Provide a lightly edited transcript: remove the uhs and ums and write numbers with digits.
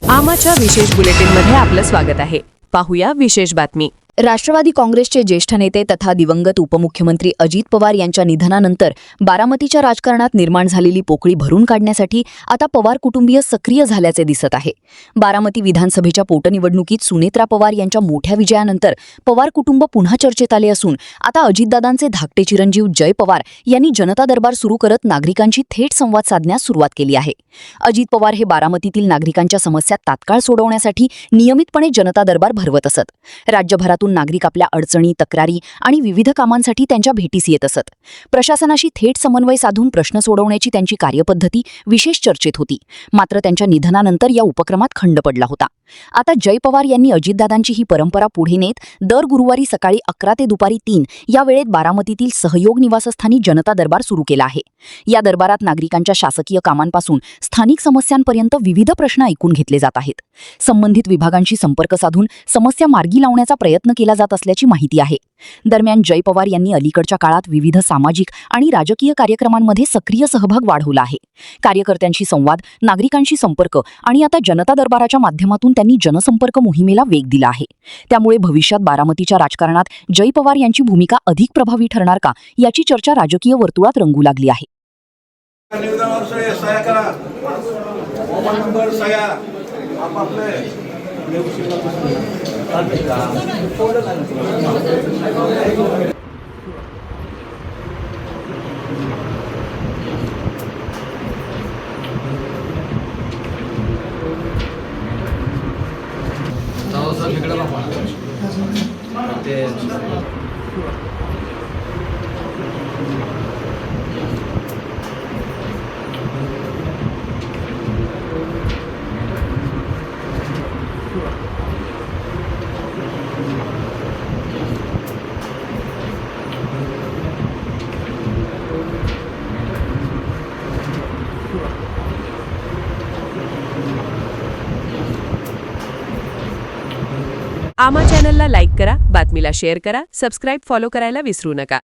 आमाच्या विशेष बुलेटिनमध्ये आपलं स्वागत आहे. पाहूया विशेष बातमी. राष्ट्रवादी काँग्रेसचे ज्येष्ठ नेते तथा दिवंगत उपमुख्यमंत्री अजित पवार यांच्या निधनानंतर बारामतीच्या राजकारणात निर्माण झालेली पोकळी भरून काढण्यासाठी आता पवार कुटुंबीय सक्रिय झाल्याचे दिसत आहे. बारामती विधानसभेच्या पोटनिवडणुकीत सुनेत्रा पवार यांच्या मोठ्या विजयानंतर पवार कुटुंब पुन्हा चर्चेत आले असून आता अजितदादांचे धाकटे चिरंजीव जय पवार यांनी जनता दरबार सुरू करत नागरिकांशी थेट संवाद साधण्यास सुरुवात केली आहे. अजित पवार हे बारामतीतील नागरिकांच्या समस्या तात्काळ सोडवण्यासाठी नियमितपणे जनता दरबार भरवत असत. राज्यभरातून नागरिक आपल्या अडचणी, तक्रारी आणि विविध कामांसाठी त्यांच्या भेटीस येत असत. प्रशासनाशी थेट समन्वय साधून प्रश्न सोडवण्याची त्यांची कार्यपद्धती विशेष चर्चेत होती. मात्र त्यांच्या निधनानंतर या उपक्रमात खंड पडला होता. आता जय पवार यांनी अजितदादांची ही परंपरा पुढे नेत दर गुरुवारी सकाळी 11 ते दुपारी 3 या वेळेत बारामतीतील सहयोग निवासस्थानी जनता दरबार सुरू केला आहे. या दरबारात नागरिकांच्या शासकीय कामांपासून स्थानिक समस्यांपर्यंत विविध प्रश्न ऐकून घेतले जात आहेत. संबंधित विभागांशी संपर्क साधून समस्या मार्गी लावण्याचा प्रयत्न केला जात असल्याची माहिती आहे. दरम्यान जय पवार यांनी अलीकडच्या काळात विविध सामाजिक आणि राजकीय कार्यक्रमांमध्ये सक्रिय सहभाग वाढवला आहे. कार्यकर्त्यांशी संवाद, नागरिकांशी संपर्क आणि आता जनता दरबाराच्या माध्यमातून त्यांनी जनसंपर्क मोहिमेला वेग दिला आहे. त्यामुळे भविष्यात बारामतीच्या राजकारणात जय पवार यांची भूमिका अधिक प्रभावी ठरणार का याची चर्चा राजकीय वर्तुळात रंगू लागली आहे. आमा चॅनलला लाईक करा, बातमीला शेअर करा, सबस्क्राईब फॉलो करायला विसरू नका.